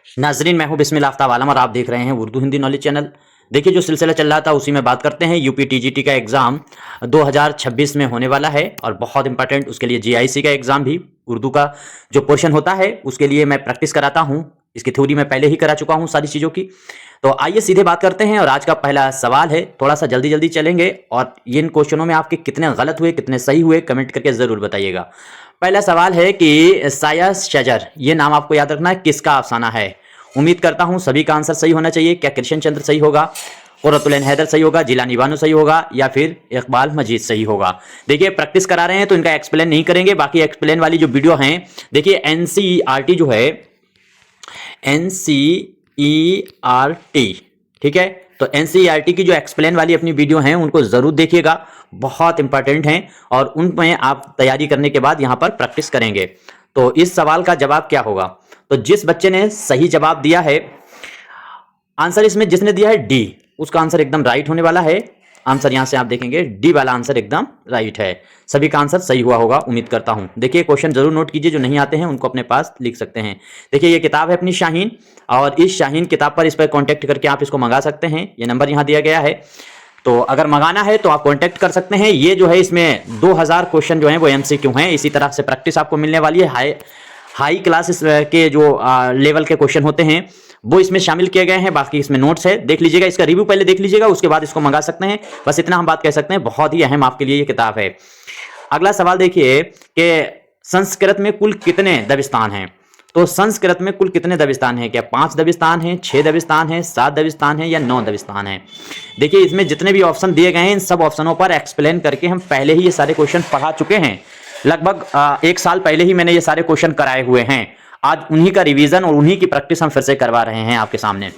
नाजरीन, मैं हूं बिस्मिल्लाह आफ्ताब आलम और आप देख रहे हैं उर्दू हिंदी नॉलेज चैनल। देखिए, जो सिलसिला चल रहा था उसी में बात करते हैं। यूपी टीजीटी का एग्ज़ाम 2026 में होने वाला है और बहुत इंपॉर्टेंट उसके लिए जीआईसी का एग्ज़ाम भी उर्दू का जो पोर्शन होता है उसके लिए मैं प्रैक्टिस कराता हूं। इसकी थ्योरी मैं पहले ही करा चुका हूं सारी चीज़ों की। तो आइए सीधे बात करते हैं और आज का पहला सवाल है, थोड़ा सा जल्दी जल्दी चलेंगे और इन क्वेश्चनों में आपके कितने गलत हुए कितने सही हुए कमेंट करके ज़रूर बताइएगा। पहला सवाल है कि साया शजर, ये नाम आपको याद रखना है, किसका अफसाना है। उम्मीद करता हूं सभी का आंसर सही होना चाहिए। क्या कृष्ण चंद्र सही होगा, कुर्रतुल हैदर सही होगा, जिलानी बानो सही होगा या फिर इकबाल मजीद सही होगा। देखिए, प्रैक्टिस करा रहे हैं तो इनका एक्सप्लेन नहीं करेंगे, बाकी एक्सप्लेन वाली जो वीडियो हैं, देखिए एनसीईआरटी जो है, एनसीईआरटी, ठीक है, तो एनसीईआरटी की जो एक्सप्लेन वाली अपनी वीडियो हैं उनको जरूर देखिएगा, बहुत इंपॉर्टेंट हैं और उनमें आप तैयारी करने के बाद यहां पर प्रैक्टिस करेंगे। तो इस सवाल का जवाब क्या होगा, तो जिस बच्चे ने सही जवाब दिया है, आंसर इसमें जिसने दिया है डी, उसका आंसर एकदम राइट होने वाला है। आंसर यहां से आप देखेंगे डी वाला आंसर एकदम राइट है। सभी का आंसर सही हुआ होगा, उम्मीद करता हूं। देखिए, क्वेश्चन जरूर नोट कीजिए, जो नहीं आते हैं उनको अपने पास लिख सकते हैं। देखिए, ये किताब है अपनी शाहीन, और इस शाहीन किताब पर इस पर कॉन्टैक्ट करके आप इसको मंगा सकते हैं। ये नंबर यहां दिया गया है, तो अगर मंगाना है तो आप कॉन्टैक्ट कर सकते हैं। ये जो है इसमें 2000 क्वेश्चन जो है वो एमसीक्यू हैं। इसी तरह से प्रैक्टिस आपको मिलने वाली है। हाई क्लास के जो लेवल के क्वेश्चन होते हैं वो इसमें शामिल किए गए हैं। बाकी इसमें नोट्स है, देख लीजिएगा, इसका रिव्यू पहले देख लीजिएगा, उसके बाद इसको मंगा सकते हैं। बस इतना हम बात कह सकते हैं, बहुत ही अहम आपके लिए ये किताब है। अगला सवाल देखिए कि संस्कृत में कुल कितने दबिस्तान हैं। तो संस्कृत में कुल कितने दबिस्तान हैं, क्या 5 दबिस्तान हैं, 6 दबिस्तान हैं, 7 दबिस्तान हैं या 9 दबिस्तान हैं। देखिए, इसमें जितने भी ऑप्शन दिए गए हैं इन सब ऑप्शनों पर एक्सप्लेन करके हम पहले ही ये सारे क्वेश्चन पढ़ा चुके हैं। लगभग 1 साल पहले ही मैंने ये सारे क्वेश्चन कराए हुए हैं। आज उन्हीं का रिवीजन और उन्हीं की प्रैक्टिस हम फिर से करवा रहे हैं आपके सामने।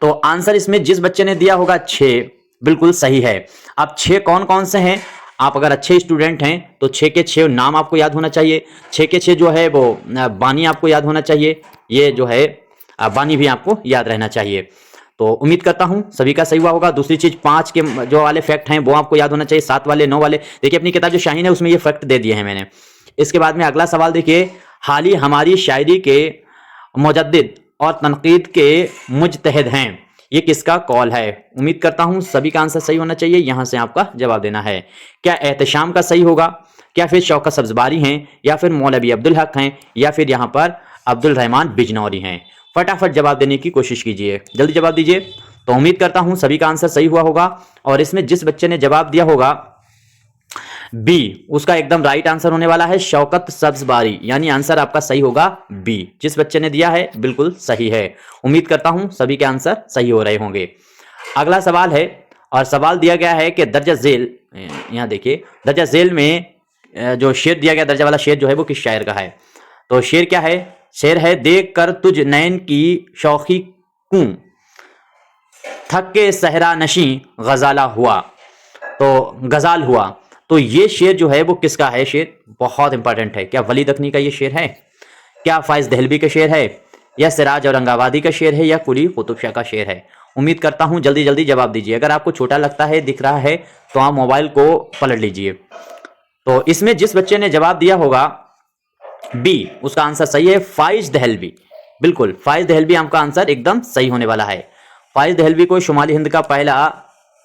तो आंसर इसमें जिस बच्चे ने दिया होगा 6, बिल्कुल सही है। अब 6 कौन कौन से हैं, आप अगर अच्छे स्टूडेंट हैं तो 6 के 6 नाम आपको याद होना चाहिए। 6 के 6 जो है वो बानी आपको याद होना चाहिए। ये जो है बानी भी आपको याद रहना चाहिए। तो उम्मीद करता हूं सभी का सही हुआ होगा। दूसरी चीज, 5 के जो वाले फैक्ट हैं वो आपको याद होना चाहिए, 7 वाले, 9 वाले। देखिए, अपनी किताब जो शाहीन है उसमें ये फैक्ट दे दिए हैं मैंने। इसके बाद में अगला सवाल देखिए, हाल ही हमारी शायरी के मुजद्दिद और तनकीद के मुजतहिद हैं, ये किसका कॉल है। उम्मीद करता हूं सभी का आंसर सही होना चाहिए। यहां से आपका जवाब देना है। क्या एहतशाम का सही होगा, क्या फिर शौकत सब्जबारी हैं, या फिर मौलवी अब्दुल हक हैं, या फिर यहां पर अब्दुल रहमान बिजनौरी हैं। फटाफट जवाब देने की कोशिश कीजिए, जल्दी जवाब दीजिए। तो उम्मीद करता हूं सभी का आंसर सही हुआ होगा और इसमें जिस बच्चे ने जवाब दिया होगा बी, उसका एकदम राइट आंसर होने वाला है शौकत सब्जबारी, यानी आंसर आपका सही होगा बी। जिस बच्चे ने दिया है बिल्कुल सही है। उम्मीद करता हूं सभी के आंसर सही हो रहे होंगे। अगला सवाल है और सवाल दिया गया है कि दर्जा झेल, यहां देखिए, दर्जा झेल में जो शेर दिया गया, दर्जा वाला शेर जो है वो किस शायर का है। तो शेर क्या है, शेर है, देख कर तुझ नैन की शौखी कूं, थक के सहरा नशी गजाला हुआ। तो गजाल हुआ, तो ये शेर जो है वो किसका है। शेर बहुत इंपॉर्टेंट है। क्या वली दखनी का ये शेर है, क्या फाइज दहलवी का शेर है, या सिराज औरंगाबादी का शेर है, या कुली कुतुब शाह का शेर है। उम्मीद करता हूं जल्दी जल्दी जवाब दीजिए। अगर आपको छोटा लगता है, दिख रहा है, तो आप मोबाइल को पलट लीजिए। तो इसमें जिस बच्चे ने जवाब दिया होगा बी, उसका आंसर सही है फाइज दहलवी। बिल्कुल, फाइज दहलवी आपका आंसर एकदम सही होने वाला है। फाइज दहलवी को शुमाली हिंद का पहला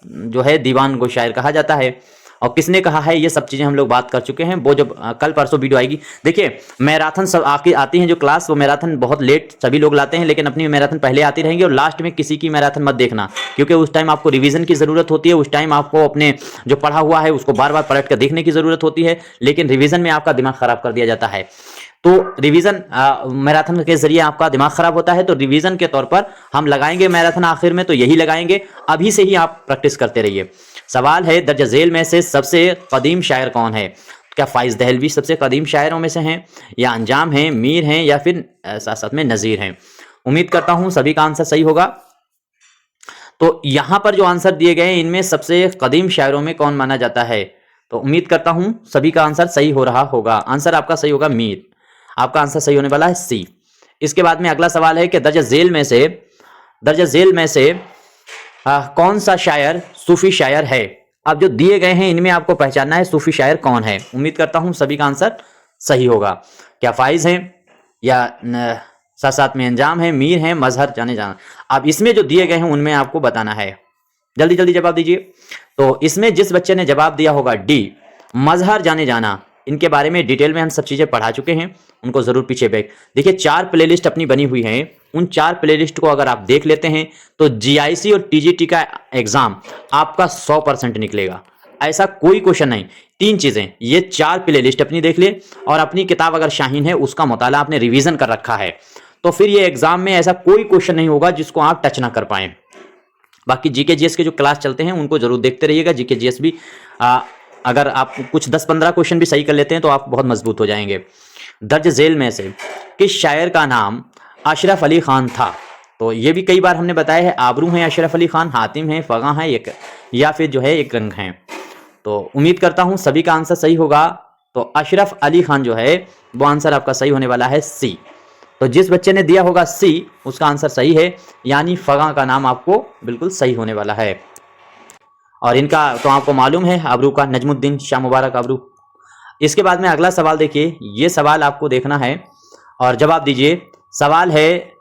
जो है दीवान गो शायर कहा जाता है। और किसने कहा है, ये सब चीजें हम लोग बात कर चुके हैं। वो जब कल परसों वीडियो आएगी, देखिए मैराथन सब आती हैं जो क्लास, वो मैराथन बहुत लेट सभी लोग लाते हैं, लेकिन अपनी मैराथन पहले आती रहेंगी। और लास्ट में किसी की मैराथन मत देखना, क्योंकि उस टाइम आपको रिवीजन की जरूरत होती है। उस टाइम आपको अपने जो पढ़ा हुआ है उसको बार बार पलट कर देखने की जरूरत होती है, लेकिन रिवीजन में आपका दिमाग खराब कर दिया जाता है। तो रिवीजन मैराथन के जरिए आपका दिमाग खराब होता है, तो रिवीजन के तौर पर हम लगाएंगे मैराथन आखिर में, तो यही लगाएंगे। अभी से ही आप प्रैक्टिस करते रहिए। सवाल है, दर्ज झेल में से सबसे कदीम शायर कौन है। क्या फाइज दहलवी सबसे कदीम शायरों में से हैं, या अंजाम हैं, मीर हैं, या फिर साथ साथ में नज़ीर हैं। उम्मीद करता हूं सभी का आंसर सही होगा। तो यहां पर जो आंसर दिए गए हैं इनमें सबसे कदीम शायरों में कौन माना जाता है, तो उम्मीद करता हूं सभी का आंसर सही हो रहा होगा। आंसर आपका सही होगा मीर, आपका आंसर सही होने वाला है सी। इसके बाद में अगला सवाल है कि दर्ज झेल में से कौन सा शायर सूफी शायर है। अब जो दिए गए हैं इनमें आपको पहचानना है सूफी शायर कौन है। उम्मीद करता हूं सभी का आंसर सही होगा। क्या फाइज हैं, या साथ साथ में अंजाम है, मीर है, मजहर जाने जाना। अब इसमें जो दिए गए हैं उनमें आपको बताना है, जल्दी जल्दी जवाब दीजिए। तो इसमें जिस बच्चे ने जवाब दिया होगा डी, मजहर जाने जाना, इनके बारे में डिटेल में हम सब चीजें पढ़ा चुके हैं, उनको जरूर पीछे बैक देखिए। 4 प्लेलिस्ट अपनी बनी हुई हैं, उन 4 प्लेलिस्ट को अगर आप देख लेते हैं तो जीआईसी और टीजीटी का एग्जाम आपका 100% निकलेगा, ऐसा कोई क्वेश्चन नहीं। 3 चीजें, ये 4 प्लेलिस्ट अपनी देख ले और अपनी किताब अगर शाहीन है उसका मुताला आपने रिवीजन कर रखा है, तो फिर ये एग्जाम में ऐसा कोई क्वेश्चन नहीं होगा जिसको आप टच ना कर पाए। बाकी जीके जीएस के जो क्लास चलते हैं उनको जरूर देखते रहिएगा। जीके जीएस भी अगर आप कुछ 10-15 क्वेश्चन भी सही कर लेते हैं तो आप बहुत मजबूत हो जाएंगे। दर्ज झेल में से किस शायर का नाम अशरफ अली खान था? तो ये भी कई बार हमने बताया है, आबरू है अशरफ अली खान, हातिम है, फगा है, एक या फिर जो है एक रंग है। तो उम्मीद करता हूं सभी का आंसर सही होगा। तो अशरफ अली खान जो है वो आंसर आपका सही होने वाला है सी। तो जिस बच्चे ने दिया होगा सी उसका आंसर सही है, यानी फगा का नाम आपको बिल्कुल सही होने वाला है। और इनका तो आपको मालूम है अबरू का, नजमुद्दीन शाह मुबारक अबरू। इसके बाद में अगला सवाल देखिए, ये सवाल आपको देखना है और जवाब दीजिए। सवाल है,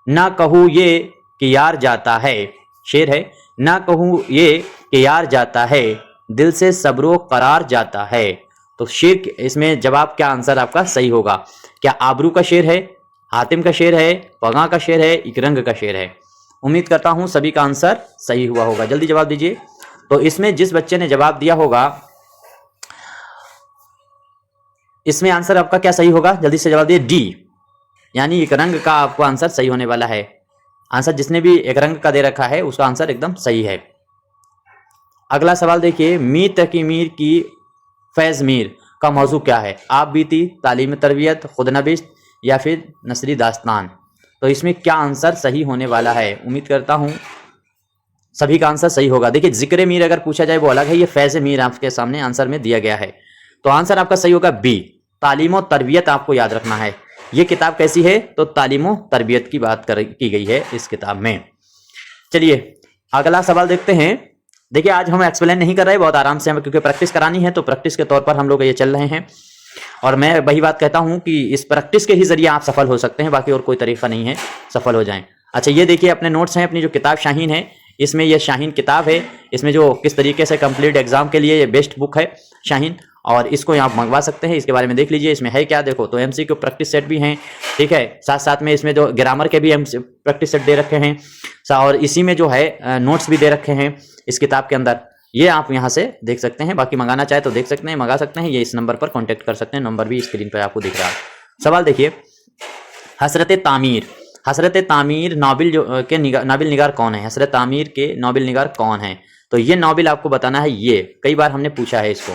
ना कहूँ ये कि यार जाता है, शेर है, ना कहूँ ये कि यार जाता है, दिल से सब्रो करार जाता है। तो शेर, इसमें जवाब क्या आंसर आपका सही होगा? क्या आबरू का शेर है, हातिम का शेर है, पगा का शेर है, इकरंग का शेर है? उम्मीद करता हूं सभी का आंसर सही हुआ होगा, जल्दी जवाब दीजिए। तो इसमें जिस बच्चे ने जवाब दिया होगा, इसमें आंसर आपका क्या सही होगा? जल्दी से जवाब दिए, डी, यानी इकरंग का आपको आंसर सही होने वाला है। आंसर जिसने भी इकरंग का दे रखा है उसका आंसर एकदम सही है। अगला सवाल देखिए, मीर तकी मीर की फैज मीर का मौजू क्या है? आप बीती, तालीम तरबियत, खुदनबिश्त या फिर नसरी दास्तान? तो इसमें क्या आंसर सही होने वाला है? उम्मीद करता हूं सभी का आंसर सही होगा। देखिए जिक्र मीर अगर पूछा जाए वो अलग है, ये फैज मीर आपके सामने आंसर में दिया गया है। तो आंसर आपका सही होगा बी, तालीम और तरबियत आपको याद रखना है। ये किताब कैसी है? तो तालीम और तरबियत की बात की गई है इस किताब में। चलिए अगला सवाल देखते हैं। देखिए आज हम एक्सप्लेन नहीं कर रहे, बहुत आराम से हमें क्योंकि प्रैक्टिस करानी है, तो प्रैक्टिस के तौर पर हम लोग ये चल रहे हैं। और मैं वही बात कहता हूं कि इस प्रैक्टिस के ही जरिए आप सफल हो सकते हैं, बाकी और कोई तरीका नहीं है सफल हो जाएं। अच्छा ये देखिए अपने नोट्स हैं, अपनी जो किताब शाहीन है, इसमें यह शाहीन किताब है, इसमें जो किस तरीके से कंप्लीट एग्जाम के लिए ये बेस्ट बुक है शाहीन, और इसको आप मंगवा सकते हैं। इसके बारे में देख लीजिए इसमें है क्या। देखो तो एमसीक्यू प्रैक्टिस सेट भी हैं, ठीक है, साथ साथ में इसमें जो ग्रामर के भी प्रैक्टिस सेट दे रखे हैं, और इसी में जो है नोट्स भी दे रखे हैं इस किताब के अंदर। ये आप यहाँ से देख सकते हैं, बाकी मंगाना चाहे तो देख सकते हैं, मंगा सकते हैं, ये इस नंबर पर कांटेक्ट कर सकते हैं, नंबर भी स्क्रीन पर आपको दिख रहा है। सवाल देखिए, हसरत तामीर, हसरत तामीर नाबिल जो के नाबिल निगार कौन है? हसरत तामीर के नाबिल निगार कौन है? तो ये नाबिल आपको बताना है। ये कई बार हमने पूछा है इसको।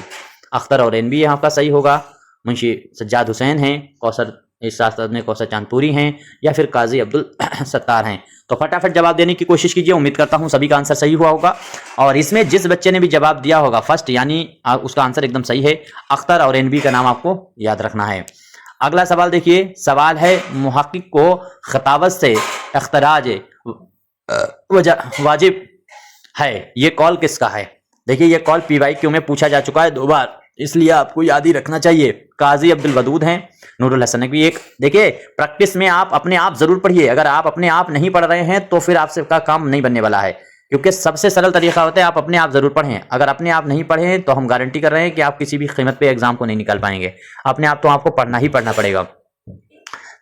अख्तर और एनबी यहाँ का सही होगा, मुंशी सज्जाद हुसैन हैं, कौसर इस साथ में कौसर चांदपुरी हैं, या फिर काजी अब्दुल सत्तार हैं। तो फटाफट जवाब देने की कोशिश कीजिए, उम्मीद करता हूं सभी का आंसर सही हुआ होगा। और इसमें जिस बच्चे ने भी जवाब दिया होगा फर्स्ट, यानी उसका आंसर एकदम सही है। अख्तर और एनबी का नाम आपको याद रखना है। अगला सवाल देखिए, सवाल है, मुहक्किक को खतावत से इख्तराज वाजिब है, ये कॉल किसका है? देखिए ये कॉल PYQ में पूछा जा चुका है 2 बार, इसलिए आपको याद ही रखना चाहिए। काजी अब्दुल वदूद हैं, नूरुल हसन नकवी एक। देखिए प्रैक्टिस में आप अपने आप जरूर पढ़िए, अगर आप अपने आप नहीं पढ़ रहे हैं तो फिर आपसे का काम नहीं बनने वाला है, क्योंकि सबसे सरल तरीका होता है आप अपने आप जरूर पढ़ें। अगर अपने आप नहीं पढ़ें तो हम गारंटी कर रहे हैं कि आप किसी भी कीमत पे एग्जाम को नहीं निकाल पाएंगे। अपने आप तो आपको पढ़ना ही पढ़ना पड़ेगा।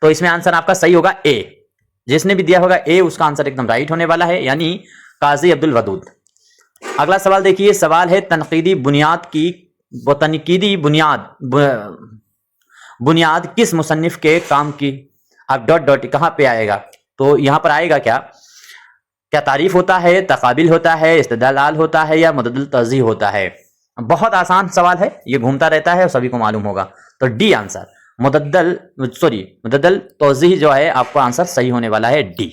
तो इसमें आंसर आपका सही होगा ए, जिसने भी दिया होगा ए उसका आंसर एकदम राइट होने वाला है, यानी काजी अब्दुल वदूद। अगला सवाल देखिए, सवाल है, तनकीदी बुनियाद की वो तनकीदी बुनियाद किस मुसन्निफ के काम की? अब डॉट डॉट कहां पे आएगा? तो यहां पर आएगा क्या तारीफ होता है, तकाबिल होता है, इस्तिदलाल होता है, या मुदद्दल तौज़ीह होता है? बहुत आसान सवाल है, ये घूमता रहता है और सभी को मालूम होगा। तो डी आंसर, मुदद्दल तौज़ीह जो है आपका आंसर सही होने वाला है डी।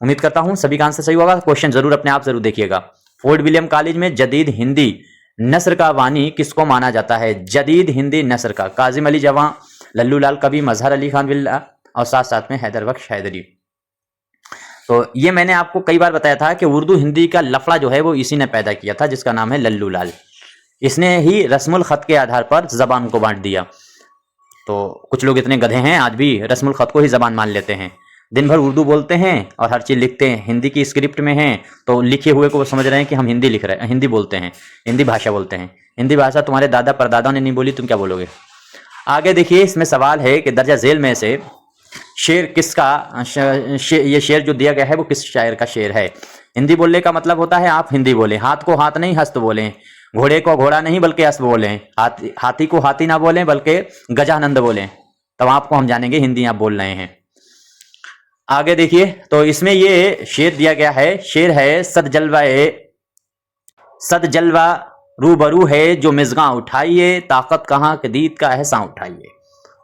उम्मीद करता हूं सभी का आंसर सही होगा। क्वेश्चन जरूर अपने आप जरूर देखिएगा। फोर्ट विलियम कॉलेज में जदीद हिंदी नस्र का वानी किसको माना जाता है? जदीद हिंदी नस्र का काजिम अली जवां, लल्लू लाल कभी, मजहर अली खान बिल्ला, और साथ साथ में हैदर बख्श हैदरी। तो ये मैंने आपको कई बार बताया था कि उर्दू हिंदी का लफड़ा जो है वो इसी ने पैदा किया था, जिसका नाम है लल्लू लाल। इसने ही रस्मुल खत के आधार पर जबान को बांट दिया। तो कुछ लोग इतने गधे हैं आज भी रस्मुल ख़त को ही ज़बान मान लेते हैं, दिन भर उर्दू बोलते हैं और हर चीज़ लिखते हैं, हिंदी की स्क्रिप्ट में हैं तो लिखे हुए को वो समझ रहे हैं कि हम हिंदी लिख रहे हैं, हिंदी बोलते हैं, हिंदी भाषा बोलते हैं। हिंदी भाषा तुम्हारे दादा परदादा ने नहीं बोली, तुम क्या बोलोगे? आगे देखिए, इसमें सवाल है कि दर्जा झेल में से शेर किसका ये शेर जो दिया गया है वो किस शायर का शेर है? हिंदी बोलने का मतलब होता है आप हिंदी बोलें, हाथ को हाथ नहीं हस्त बोलें, घोड़े को घोड़ा नहीं बल्कि हस्त बोलें, हाथी को हाथी ना बोलें बल्कि गजानंद बोलें, तब आपको हम जानेंगे हिंदी आप बोल रहे हैं। आगे देखिए, तो इसमें ये शेर दिया गया है, शेर है सद जलवा रूबरू है जो मिज़गा उठाइए, ताकत कहाँ कदीद का एहसां उठाइए।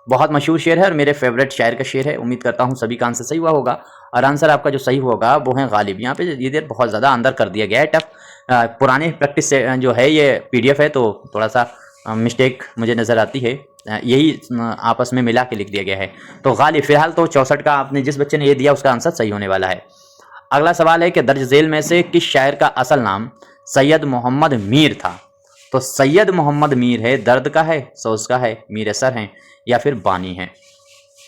बहुत मशहूर शेर है और मेरे फेवरेट शायर का शेर है। उम्मीद करता हूँ सभी का आंसर सही हुआ होगा और आंसर आपका जो सही होगा वो है गालिब। यहाँ पे ये देर बहुत ज़्यादा अंदर कर दिया गया है, टफ पुराने प्रैक्टिस से जो है ये PDF है तो थोड़ा सा मिस्टेक मुझे नज़र आती है, यही आपस में मिला के लिख दिया गया है। तो गालिब फिलहाल तो 64 का आपने जिस बच्चे ने ये दिया उसका आंसर सही होने वाला है। अगला सवाल है कि दर्ज झेल में से किस शायर का असल नाम सैयद मोहम्मद मीर था? तो सैयद मोहम्मद मीर है, दर्द का है, सोज का है, मीर असर हैं या फिर बानी है।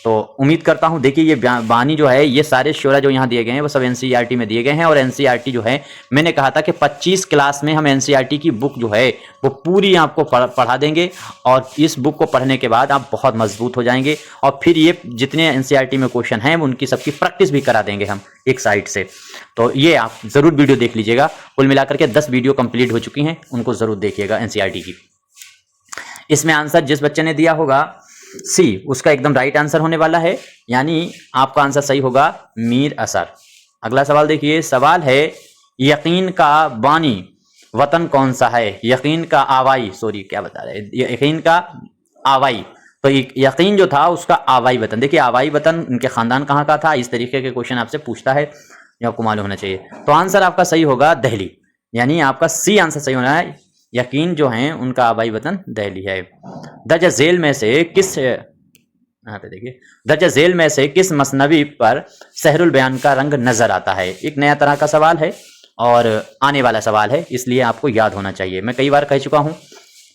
तो उम्मीद करता हूँ, देखिए ये बानी जो है, ये सारे शोरा जो यहाँ दिए गए हैं वो सब NCERT में दिए गए हैं और NCERT जो है मैंने कहा था कि 25 क्लास में हम NCERT की बुक जो है वो पूरी आपको पढ़ा देंगे और इस बुक को पढ़ने के बाद आप बहुत मजबूत हो जाएंगे और फिर ये जितने NCERT में क्वेश्चन हैं उनकी सबकी प्रैक्टिस भी करा देंगे हम एक साइड से। तो ये आप ज़रूर वीडियो देख लीजिएगा, कुल मिलाकर के 10 वीडियो कंप्लीट हो चुकी हैं, उनको ज़रूर देखिएगा NCERT की। इसमें आंसर जिस बच्चे ने दिया होगा सी, उसका एकदम राइट आंसर होने वाला है, यानी आपका आंसर सही होगा मीर असर। अगला सवाल देखिए, सवाल है यकीन का बानी वतन कौन सा है? यकीन का आवाई, सॉरी क्या बता रहे हैं, यकीन का आवाई, तो यकीन जो था उसका आवाई वतन। देखिए आवाई वतन उनके खानदान कहाँ का था, इस तरीके के क्वेश्चन आपसे पूछता है, ये आपको मालूम होना चाहिए। तो आंसर आपका सही होगा दिल्ली, यानी आपका सी आंसर सही होना है। यकीन जो हैं उनका आबाई वतन दिल्ली है। दर्ज झेल में से किस, यहाँ पे देखिए, दर्ज झेल में से किस मसनवी पर सहरुल बयान का रंग नजर आता है? एक नया तरह का सवाल है और आने वाला सवाल है, इसलिए आपको याद होना चाहिए। मैं कई बार कह चुका हूँ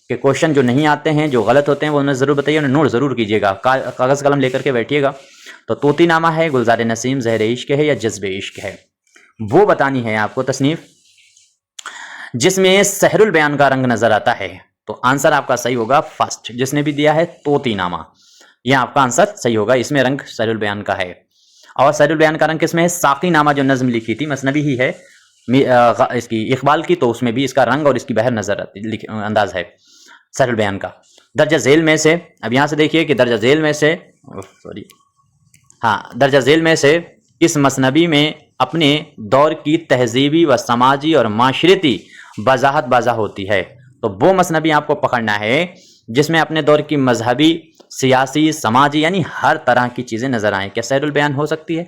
कि क्वेश्चन जो नहीं आते हैं, जो गलत होते हैं, वो उन्हें ज़रूर बताइए, उन्हें नोट ज़रूर कीजिएगा, कागज़ कलम लेकर के बैठिएगा। तो तोतीनामा है, गुलजार नसीम ज़हर इश्क है या जज्बे इश्क है, वो बतानी है आपको तसनीफ जिसमें सहरुल बयान का रंग नजर आता है। तो आंसर आपका सही होगा फर्स्ट, जिसने भी दिया है तोतीनामा, यह आपका आंसर सही होगा, इसमें रंग सहरुल बयान का है। और सहरुल बयान का रंग किसमें है? साकी नामा जो नज्म लिखी थी, मसनवी ही है इसकी, इकबाल की, तो उसमें भी इसका रंग और इसकी बहर नजर अंदाज है सहरुल बयान का। दर्जा झेल में से, अब यहाँ से देखिए कि दर्जा झेल में से, सॉरी हाँ, दर्जा झेल में से इस मसनवी में अपने दौर की तहजीबी व समाजी और माशरती वजाहत बाज़ा होती है। तो वो मसनवी आपको पकड़ना है जिसमें अपने दौर की मजहबी, सियासी, समाजी यानी हर तरह की चीज़ें नजर आएँ। क्या सहरुल बयान हो सकती है?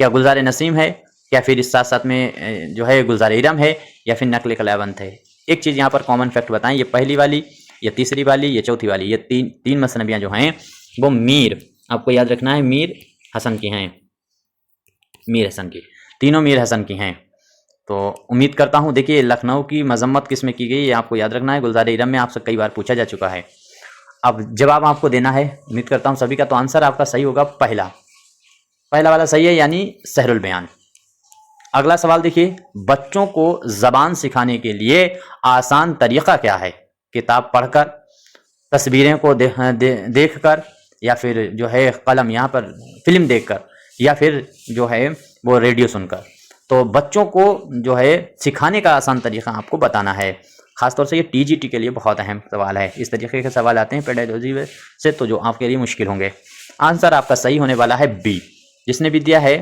क्या गुलजार नसीम है? क्या फिर इस साथ साथ में जो है गुलजार इरम है या फिर नकल कलावंत है? एक चीज़ यहाँ पर कॉमन फैक्ट बताएं, ये पहली वाली, ये तीसरी वाली, ये चौथी वाली, ये तीन मसनवियाँ जो हैं वो मीर, आपको याद रखना है, मीर हसन की हैं, मीर हसन की, तीनों मीर हसन की हैं। तो उम्मीद करता हूँ, देखिए लखनऊ की मजम्मत किस में की गई ये आपको याद रखना है, गुलजार इरम में आपसे कई बार पूछा जा चुका है। अब जवाब आपको देना है, उम्मीद करता हूँ सभी का। तो आंसर आपका सही होगा पहला वाला सही है, यानी सहरुल बयान। अगला सवाल देखिए, बच्चों को जबान सिखाने के लिए आसान तरीका क्या है? किताब पढ़कर, तस्वीरें को देखकर, या फिर जो है कलम यहाँ पर फिल्म देखकर, या फिर जो है वो रेडियो सुनकर। तो बच्चों को जो है सिखाने का आसान तरीका आपको बताना है। खासतौर से ये TGT के लिए बहुत अहम सवाल है। इस तरीके के सवाल आते हैं पेडागोजी से, तो जो आपके लिए मुश्किल होंगे। आंसर आपका सही होने वाला है बी, जिसने भी दिया है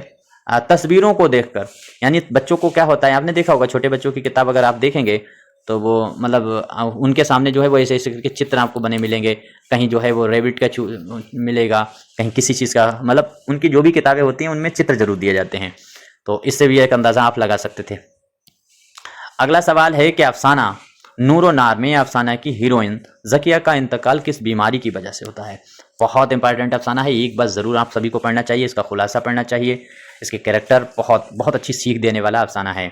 तस्वीरों को देखकर। यानी बच्चों को क्या होता है, आपने देखा होगा छोटे बच्चों की किताब अगर आप देखेंगे तो वो मतलब उनके सामने जो है वो ऐसे ऐसे के चित्र आपको बने मिलेंगे। कहीं जो है वो रेबिट का मिलेगा, कहीं किसी चीज़ का, मतलब उनकी जो भी किताबें होती हैं उनमें चित्र जरूर दिए जाते हैं। तो इससे भी एक अंदाज़ा आप लगा सकते थे। अगला सवाल है कि अफसाना नूरो नार में अफसाना की हीरोइन ज़किया का इंतकाल किस बीमारी की वजह से होता है? बहुत इंपॉर्टेंट अफसाना है, एक बार ज़रूर आप सभी को पढ़ना चाहिए, इसका खुलासा पढ़ना चाहिए। इसके कैरेक्टर बहुत अच्छी सीख देने वाला अफसाना है।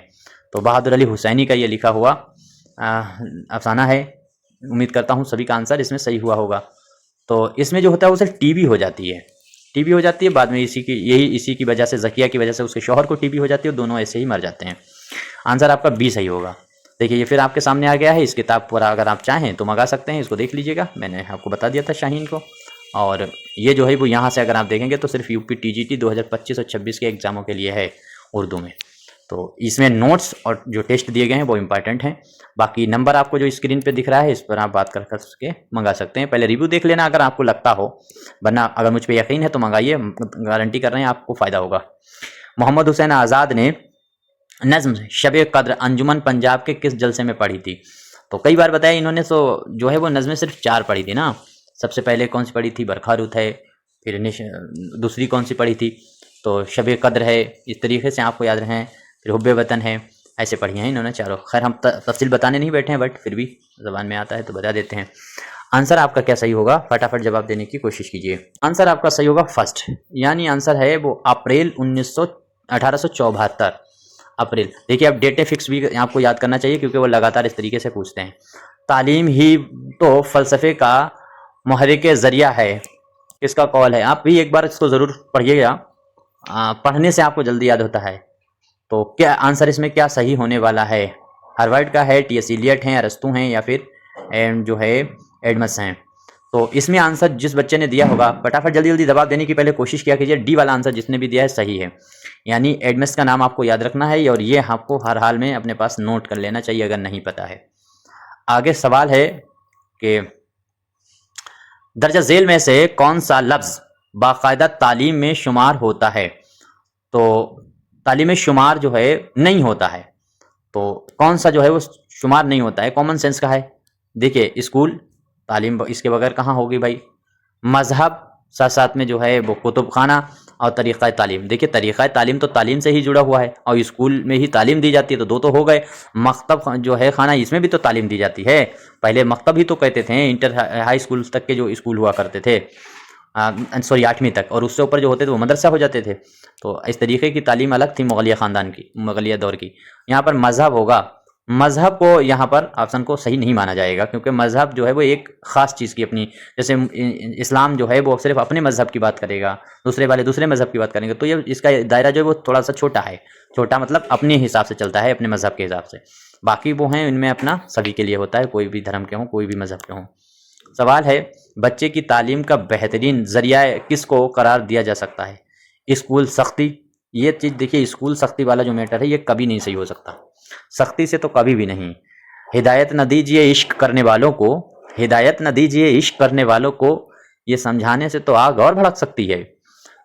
तो बहादुर अली हुसैनी का ये लिखा हुआ अफसाना है। उम्मीद करता हूँ सभी का आंसर इसमें सही हुआ होगा। तो इसमें जो होता है उसे टीबी हो जाती है, टीबी हो जाती है। बाद में इसी की वजह से, ज़किया की वजह से उसके शौहर को टीबी हो जाती है, दोनों ऐसे ही मर जाते हैं। आंसर आपका बी सही होगा। देखिए ये फिर आपके सामने आ गया है, इस किताब पर अगर आप चाहें तो मंगा सकते हैं, इसको देख लीजिएगा, मैंने आपको बता दिया था शाहीन को। और ये जो है वो यहाँ से अगर आप देखेंगे तो सिर्फ यूपी टीजीटी 2025 और 26 के एग्जामों के लिए है उर्दू में। तो इसमें नोट्स और जो टेस्ट दिए गए हैं वो इंपॉर्टेंट हैं। बाकी नंबर आपको जो स्क्रीन पे दिख रहा है इस पर आप बात कर के मंगा सकते हैं। पहले रिव्यू देख लेना अगर आपको लगता हो, वरना अगर मुझ पर यकीन है तो मंगाइए, गारंटी कर रहे हैं आपको फ़ायदा होगा। मोहम्मद हुसैन आज़ाद ने नज़्म शब कद्र अंजुमन पंजाब के किस जलसे में पढ़ी थी? तो कई बार बताया इन्होंने, तो जो है वो नज़्में सिर्फ 4 पढ़ी थी ना। सबसे पहले कौन सी पढ़ी थी? बरखा रुत है, फिर दूसरी कौन सी पढ़ी थी? तो शब कद्र है, इस तरीके से आपको याद रहें। फिर हुब्बे वतन है, ऐसे पढ़ी हैं इन्होंने चारों। खैर हम तफसील बताने नहीं बैठे हैं, बट फिर भी ज़बान में आता है तो बता देते हैं। आंसर आपका क्या सही होगा? फटाफट जवाब देने की कोशिश कीजिए। आंसर आपका सही होगा फर्स्ट, यानी आंसर है वो अप्रैल 1874 अप्रैल। देखिए अब डेटे फिक्स भी आपको याद करना चाहिए क्योंकि वो लगातार इस तरीके से पूछते हैं। तालीम ही तो फ़लसफ़े का मुहर्रिक ज़रिया है, किसका कौल है? आप भी एक बार इसको ज़रूर पढ़िएगा, पढ़ने से आपको जल्दी याद होता है। तो क्या आंसर इसमें क्या सही होने वाला है? हार्वर्ड का है, टी एस इलियट हैं, अरस्तू हैं, या फिर जो है एडमस हैं? तो इसमें आंसर जिस बच्चे ने दिया होगा फटाफट जल्दी जल्दी जवाब देने की पहले कोशिश किया कीजिए। डी वाला आंसर जिसने भी दिया है सही है, यानी एडमस का नाम आपको याद रखना है और ये आपको हर हाल में अपने पास नोट कर लेना चाहिए अगर नहीं पता है। आगे सवाल है कि दर्जा झेल में से कौन सा लफ्ज़ बाकायदा तालीम में शुमार होता है? तो तालीम में शुमार जो है नहीं होता है, तो कौन सा जो है वो शुमार नहीं होता है? कॉमन सेंस का है। देखिए स्कूल तालीम इसके बगैर कहाँ होगी भाई? मज़हब, साथ साथ में जो है वो कुतुब खाना और तरीक़ा तालीम। देखिए तरीक़ा तालीम तो तालीम से ही जुड़ा हुआ है और स्कूल में ही तालीम दी जाती है, तो दो तो हो गए। मकतब जो है खाना, इसमें भी तो तालीम दी जाती है। पहले मकतब ही तो कहते थे, इंटर हाई स्कूल तक के जो स्कूल हुआ करते थे, सॉरी 8वीं तक, और उससे ऊपर जो होते थे वो मदरसा हो जाते थे। तो इस तरीके की तालीम अलग थी मुगलिया ख़ानदान की, मुगलिया दौर की। यहाँ पर मज़हब होगा, मज़हब को यहाँ पर ऑप्शन को सही नहीं माना जाएगा क्योंकि मज़हब जो है वो एक ख़ास चीज़ की अपनी, जैसे इस्लाम जो है वो सिर्फ अपने मज़हब की बात करेगा, दूसरे वाले दूसरे मज़हब की बात करेंगे, तो ये इसका दायरा जो है वो थोड़ा सा छोटा है। छोटा मतलब अपने हिसाब से चलता है, अपने मज़हब के हिसाब से। बाकी वो हैं इनमें अपना सभी के लिए होता है, कोई भी धर्म के हों, कोई भी मज़हब के हों। सवाल है बच्चे की तालीम का बेहतरीन ज़रिया किसको करार दिया जा सकता है? स्कूल सख्ती, ये चीज़ देखिए स्कूल सख्ती वाला जो मैटर है ये कभी नहीं सही हो सकता, सख्ती से तो कभी भी नहीं। हिदायत न दीजिए इश्क करने वालों को, हिदायत न दीजिए इश्क करने वालों को, ये समझाने से तो आग और भड़क सकती है।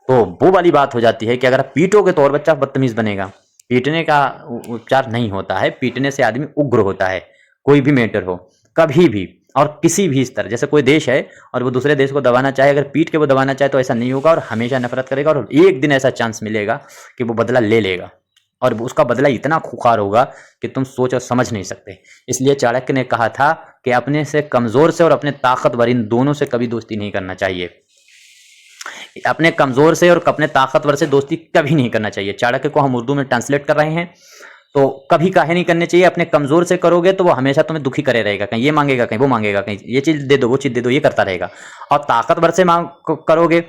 तो वो वाली बात हो जाती है कि अगर आप पीटोगे तो और बच्चा बदतमीज़ बनेगा। पीटने का उपचार नहीं होता है, पीटने से आदमी उग्र होता है। कोई भी मैटर हो, कभी भी और किसी भी स्तर, जैसे कोई देश है और वो दूसरे देश को दबाना चाहे, अगर पीट के वो दबाना चाहे तो ऐसा नहीं होगा और हमेशा नफरत करेगा, और एक दिन ऐसा चांस मिलेगा कि वो बदला ले लेगा और उसका बदला इतना खुखार होगा कि तुम सोच और समझ नहीं सकते। इसलिए चाणक्य ने कहा था कि अपने से कमज़ोर से और अपने ताकतवर इन दोनों से कभी दोस्ती नहीं करना चाहिए। अपने कमज़ोर से और अपने ताकतवर से दोस्ती कभी नहीं करना चाहिए। चाणक्य को हम उर्दू में ट्रांसलेट कर रहे हैं, तो कभी काहे नहीं करने चाहिए। अपने कमज़ोर से करोगे तो वो हमेशा तुम्हें दुखी करे रहेगा, कहीं ये मांगेगा, कहीं वो मांगेगा, कहीं ये चीज़ दे दो, वो चीज़ दे दो, ये करता रहेगा। और ताकतवर से मांग करोगे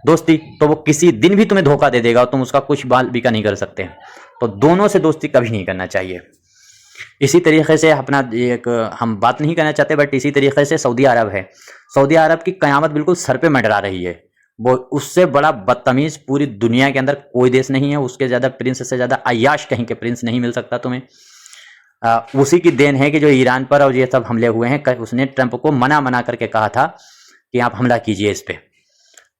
दोस्ती तो वो किसी दिन भी तुम्हें धोखा दे देगा और तुम उसका कुछ बाल भी का नहीं कर सकते। तो दोनों से दोस्ती कभी नहीं करना चाहिए। इसी तरीके से अपना एक हम बात नहीं करना चाहते, बट इसी तरीके से सऊदी अरब है। सऊदी अरब की क़यामत बिल्कुल सर पे मंडरा रही है। वो उससे बड़ा बदतमीज़ पूरी दुनिया के अंदर कोई देश नहीं है। उसके ज़्यादा प्रिंस से ज़्यादा अय्याश कहीं के प्रिंस नहीं मिल सकता तुम्हें। उसी की देन है कि जो ईरान पर और ये सब हमले हुए हैं, उसने ट्रंप को मना करके कहा था कि आप हमला कीजिए इस पर।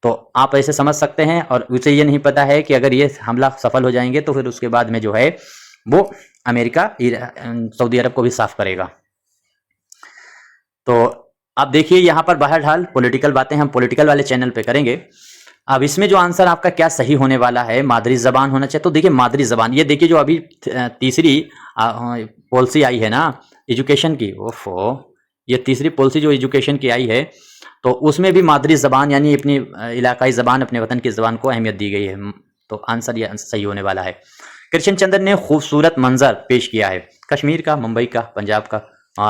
तो आप ऐसे समझ सकते हैं, और उसे ये नहीं पता है कि अगर ये हमला सफल हो जाएंगे तो फिर उसके बाद में जो है वो अमेरिका सऊदी अरब को भी साफ करेगा। तो अब देखिए यहाँ पर बहरहाल पॉलिटिकल बातें हम पॉलिटिकल वाले चैनल पे करेंगे। अब इसमें जो आंसर आपका क्या सही होने वाला है, मादरी ज़बान होना चाहिए। तो देखिए मादरी ज़बान, ये देखिए जो अभी तीसरी पॉलिसी आई है ना एजुकेशन की, ओफो, ये तीसरी पॉलिसी जो एजुकेशन की आई है, तो उसमें भी मादरी ज़बान यानी अपनी इलाकाई ज़बान, अपने वतन की ज़बान को अहमियत दी गई है। तो आंसर ये सही होने वाला है। कृष्ण चंद्र ने खूबसूरत मंजर पेश किया है, कश्मीर का, मुंबई का, पंजाब का।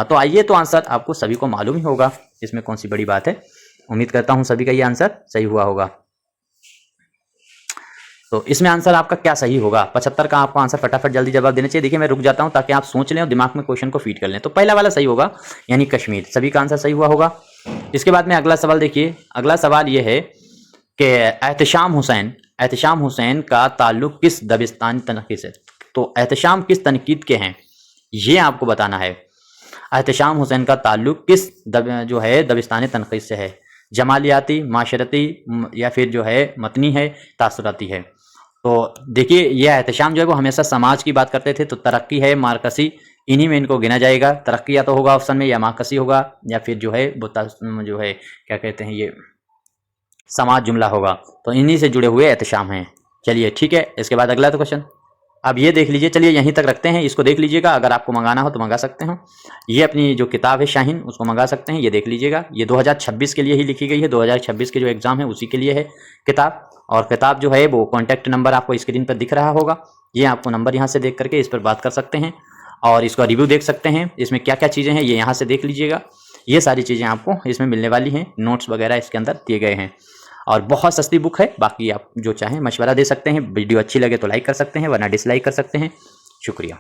तो आइए, तो आंसर आपको सभी को मालूम ही होगा, इसमें कौन सी बड़ी बात है। उम्मीद करता हूं सभी का ये आंसर सही हुआ होगा। तो इसमें आंसर आपका क्या सही होगा? 75 का आपको आंसर फटाफट जल्दी जवाब देना चाहिए। देखिए मैं रुक जाता हूं ताकि आप सोच लें और दिमाग में क्वेश्चन को फीड कर लें। तो पहला वाला सही होगा, यानी कश्मीर। सभी का आंसर सही हुआ होगा। इसके बाद में अगला सवाल देखिए। अगला सवाल ये है कि एहतशाम हुसैन का ताल्लुक किस दबिस्तानी तनकीद से? तो एहतशाम किस तनकीद के हैं, ये आपको बताना है। एहतशाम हुसैन का ताल्लुक किस जो है दबिस्तानी तनकीद से है? जमालियाती, माशरती, या फिर जो है मतनी है, तासुराती है? तो देखिए यह एहतशाम जो है वो हमेशा समाज की बात करते थे। तो तरक्की है, मार्कसी, इन्हीं में इनको गिना जाएगा। तरक्की या तो होगा ऑप्शन में, या मार्कसी होगा, या फिर जो है जो है क्या कहते हैं ये समाज जुमला होगा। तो इन्हीं से जुड़े हुए एहतशाम हैं। चलिए ठीक है। इसके बाद अगला तो क्वेश्चन अब ये देख लीजिए। चलिए यहीं तक रखते हैं, इसको देख लीजिएगा। अगर आपको मंगाना हो तो मंगा सकते हो। ये अपनी जो किताब है शाहीन, उसको मंगा सकते हैं। ये देख लीजिएगा, ये 2026 के लिए ही लिखी गई है। 2026 के जो एग्जाम है उसी के लिए है किताब। और किताब जो है वो कॉन्टैक्ट नंबर आपको स्क्रीन पर दिख रहा होगा। ये आपको नंबर यहाँ से देख करके इस पर बात कर सकते हैं और इसका रिव्यू देख सकते हैं। इसमें क्या क्या चीज़ें हैं ये यहाँ से देख लीजिएगा। ये सारी चीज़ें आपको इसमें मिलने वाली हैं। नोट्स वगैरह इसके अंदर दिए गए हैं और बहुत सस्ती बुक है। बाकी आप जो चाहें मशवरा दे सकते हैं। वीडियो अच्छी लगे तो लाइक कर सकते हैं, वरना डिसलाइक कर सकते हैं। शुक्रिया।